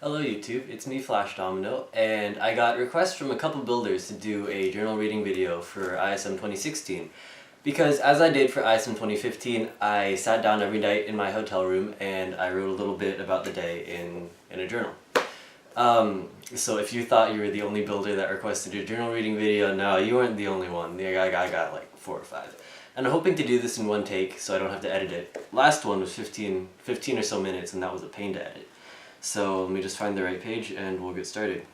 Hello YouTube, it's me Flashdomino, and I got requests from a couple builders to do a journal reading video for ISM 2016. Because as I did for ISM 2015, I sat down every night in my hotel room and I wrote a little bit about the day in a journal. So if you thought you were the only builder that requested a journal reading video, no, you weren't the only one. I got like 4 or 5. And I'm hoping to do this in one take so I don't have to edit it. Last one was 15 or so minutes and that was a pain to edit. So let me just find the right page and we'll get started.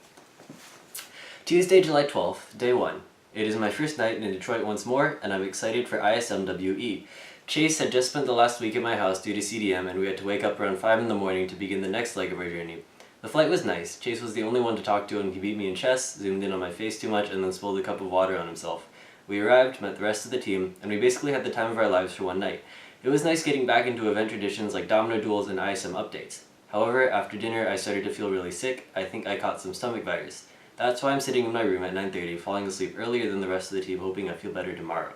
Tuesday, July 12th, day 1. It is my first night in Detroit once more, and I'm excited for ISMWE. Chase had just spent the last week at my house due to CDM, and we had to wake up around 5 in the morning to begin the next leg of our journey. The flight was nice. Chase was the only one to talk to, and he beat me in chess, zoomed in on my face too much, and then spilled a cup of water on himself. We arrived, met the rest of the team, and we basically had the time of our lives for one night. It was nice getting back into event traditions like domino duels and ISM updates. However, after dinner I started to feel really sick. I think I caught some stomach virus. That's why I'm sitting in my room at 9:30, falling asleep earlier than the rest of the team, hoping I feel better tomorrow.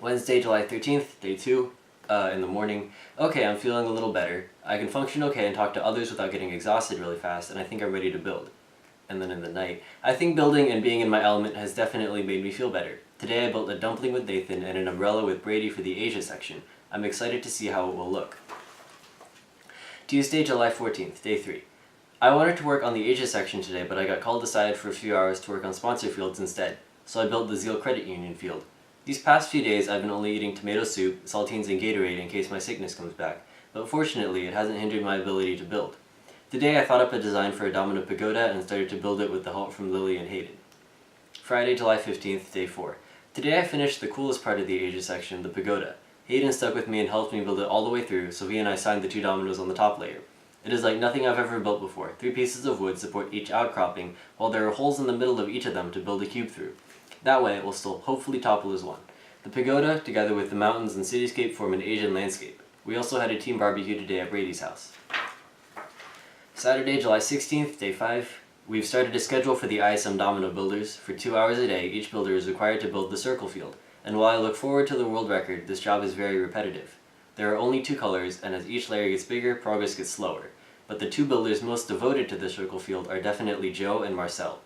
Wednesday, July 13th, day 2, in the morning. Okay, I'm feeling a little better. I can function okay and talk to others without getting exhausted really fast, and I think I'm ready to build. And then in the night, I think building and being in my element has definitely made me feel better. Today I built a dumpling with Nathan and an umbrella with Brady for the Asia section. I'm excited to see how it will look. Tuesday, July 14th, day 3. I wanted to work on the Asia section today, but I got called aside for a few hours to work on sponsor fields instead, so I built the Zeal Credit Union field. These past few days I've been only eating tomato soup, saltines, and Gatorade in case my sickness comes back, but fortunately it hasn't hindered my ability to build. Today I thought up a design for a domino pagoda and started to build it with the help from Lily and Hayden. Friday, July 15th, day 4. Today I finished the coolest part of the Asia section, the pagoda. Hayden stuck with me and helped me build it all the way through, so he and I signed the 2 dominoes on the top layer. It is like nothing I've ever built before. 3 pieces of wood support each outcropping, while there are holes in the middle of each of them to build a cube through. That way it will still hopefully topple as one. The pagoda, together with the mountains and cityscape, form an Asian landscape. We also had a team barbecue today at Brady's house. Saturday, July 16th, day 5. We've started a schedule for the ISM domino builders. For 2 hours a day, each builder is required to build the circle field. And while I look forward to the world record, this job is very repetitive. There are only 2 colors, and as each layer gets bigger, progress gets slower. But the 2 builders most devoted to the circle field are definitely Joe and Marcel.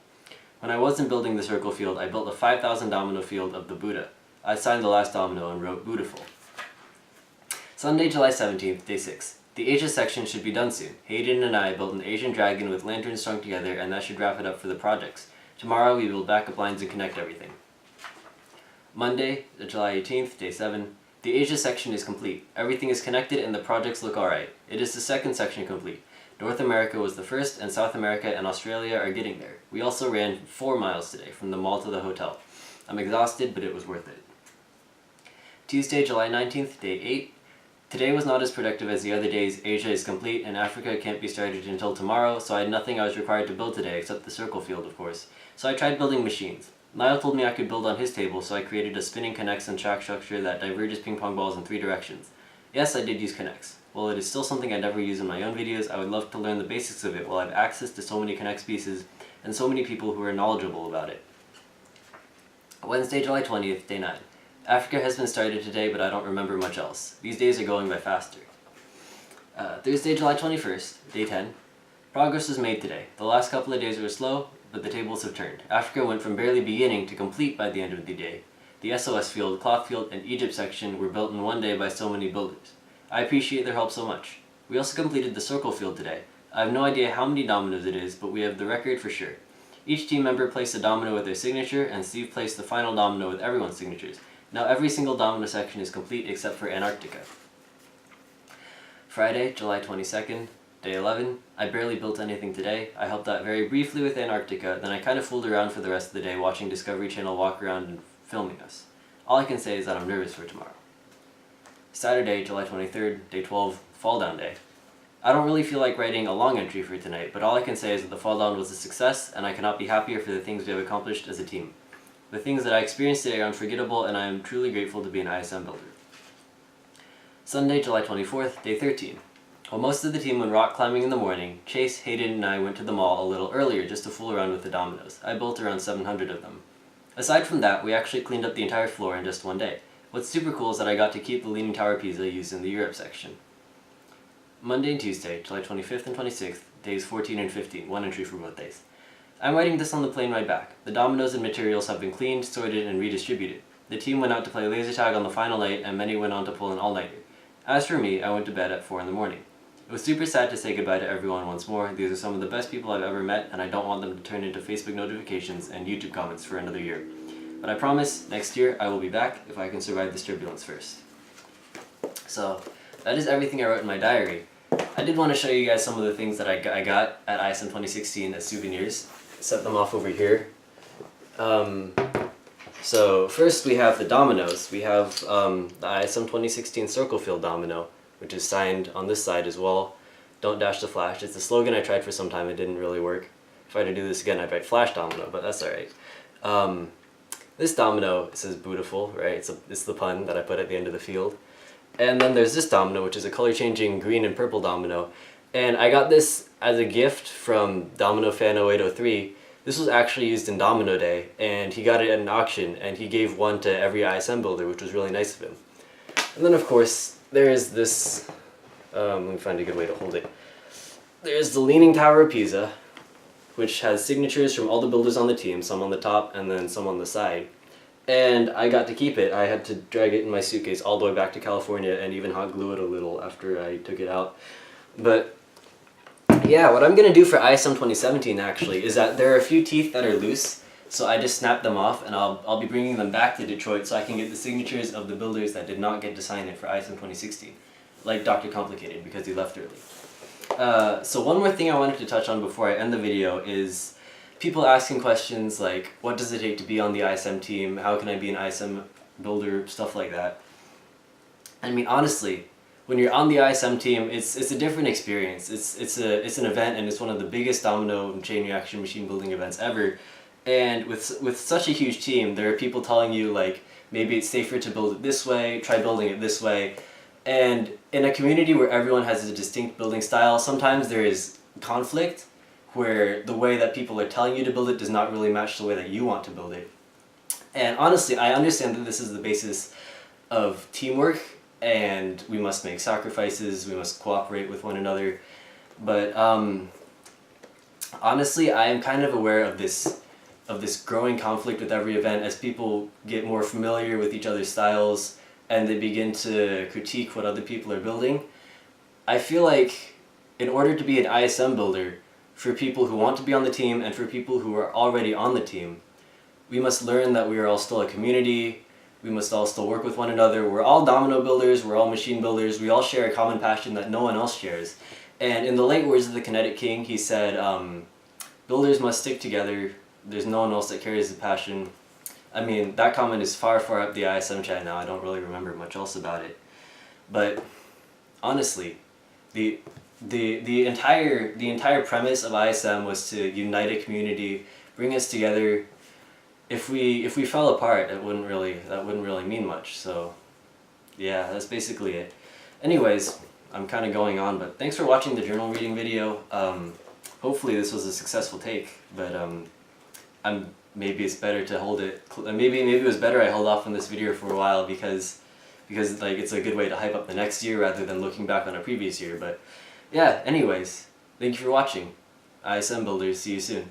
When I wasn't building the circle field, I built a 5,000 domino field of the Buddha. I signed the last domino and wrote Buddhaful. Sunday, July 17th, day 6. The Asia section should be done soon. Hayden and I built an Asian dragon with lanterns strung together, and that should wrap it up for the projects. Tomorrow we build backup lines and connect everything. Monday, July 18th, day 7. The Asia section is complete. Everything is connected and the projects look alright. It is the second section complete. North America was the first, and South America and Australia are getting there. We also ran 4 miles today, from the mall to the hotel. I'm exhausted, but it was worth it. Tuesday, July 19th, day 8. Today was not as productive as the other days. Asia is complete, and Africa can't be started until tomorrow, so I had nothing I was required to build today, except the circle field, of course. So I tried building machines. Niall told me I could build on his table, so I created a spinning connects and track structure that diverges ping pong balls in 3 directions. Yes, I did use connects. While it is still something I never use in my own videos, I would love to learn the basics of it while I have access to so many connects pieces and so many people who are knowledgeable about it. Wednesday, July 20th, day 9. Africa has been started today, but I don't remember much else. These days are going by faster. Thursday, July 21st, day 10. Progress was made today. The last couple of days were slow, but the tables have turned. Africa went from barely beginning to complete by the end of the day. The SOS field, cloth field, and Egypt section were built in one day by so many builders. I appreciate their help so much. We also completed the circle field today. I have no idea how many dominoes it is, but we have the record for sure. Each team member placed a domino with their signature, and Steve placed the final domino with everyone's signatures. Now every single domino section is complete except for Antarctica. Friday, July 22nd, day 11. I barely built anything today. I helped out very briefly with Antarctica, then I kind of fooled around for the rest of the day watching Discovery Channel walk around and filming us. All I can say is that I'm nervous for tomorrow. Saturday, July 23rd, day 12, fall down day. I don't really feel like writing a long entry for tonight, but all I can say is that the fall down was a success, and I cannot be happier for the things we have accomplished as a team. The things that I experienced today are unforgettable, and I am truly grateful to be an ISM builder. Sunday, July 24th, day 13. While most of the team went rock climbing in the morning, Chase, Hayden, and I went to the mall a little earlier just to fool around with the dominoes. I built around 700 of them. Aside from that, we actually cleaned up the entire floor in just one day. What's super cool is that I got to keep the Leaning Tower Pisa used in the Europe section. Monday and Tuesday, July 25th and 26th, days 14 and 15, one entry for both days. I'm writing this on the plane ride back. The dominoes and materials have been cleaned, sorted, and redistributed. The team went out to play laser tag on the final night, and many went on to pull an all-nighter. As for me, I went to bed at 4 in the morning. It was super sad to say goodbye to everyone once more. These are some of the best people I've ever met, and I don't want them to turn into Facebook notifications and YouTube comments for another year. But I promise, next year I will be back if I can survive this turbulence first. So, that is everything I wrote in my diary. I did want to show you guys some of the things that I got at ISM 2016 as souvenirs. Set them off over here. So first we have the dominoes. We have the ISM 2016 Circle Field domino, which is signed on this side as well. Don't dash the flash. It's a slogan I tried for some time. It didn't really work. If I had to do this again, I'd write Flashdomino, but that's alright. This domino says beautiful, right? It's the pun that I put at the end of the field. And then there's this domino, which is a color-changing green and purple domino. And I got this as a gift from Domino Fan 0803. This was actually used in Domino Day, and he got it at an auction, and he gave one to every ISM builder, which was really nice of him. And then, of course, there is this... let me find a good way to hold it. There's the Leaning Tower of Pisa, which has signatures from all the builders on the team, some on the top and then some on the side. And I got to keep it. I had to drag it in my suitcase all the way back to California and even hot glue it a little after I took it out. But yeah, what I'm going to do for ISM 2017 actually is that there are a few teeth that are loose, so I just snapped them off, and I'll be bringing them back to Detroit so I can get the signatures of the builders that did not get to sign it for ISM 2016, like Dr. Complicated, because he left early. So one more thing I wanted to touch on before I end the video is people asking questions like, what does it take to be on the ISM team? How can I be an ISM builder? Stuff like that. I mean, honestly, when you're on the ISM team, it's a different experience. It's an event, and it's one of the biggest domino and chain reaction machine building events ever. And with such a huge team, there are people telling you like, maybe it's safer to build it this way, try building it this way. And in a community where everyone has a distinct building style, sometimes there is conflict where the way that people are telling you to build it does not really match the way that you want to build it. And honestly, I understand that this is the basis of teamwork, and we must make sacrifices, we must cooperate with one another. But honestly, I am kind of aware of this growing conflict with every event as people get more familiar with each other's styles and they begin to critique what other people are building. I feel like in order to be an ISM builder, for people who want to be on the team and for people who are already on the team, we must learn that we are all still a community. We must all still work with one another. We're all domino builders, we're all machine builders, we all share a common passion that no one else shares. And in the late words of the Kinetic King, he said, builders must stick together, there's no one else that carries the passion. I mean, that comment is far, far up the ISM chat now, I don't really remember much else about it. But honestly, the entire premise of ISM was to unite a community, bring us together. If we fell apart, that wouldn't really mean much. So yeah, that's basically it. Anyways, I'm kind of going on, but thanks for watching the journal reading video. Hopefully this was a successful take, but maybe it's better to hold it. Maybe it was better I held off on this video for a while because like it's a good way to hype up the next year rather than looking back on a previous year. But yeah, anyways, thank you for watching. ISM Builders, see you soon.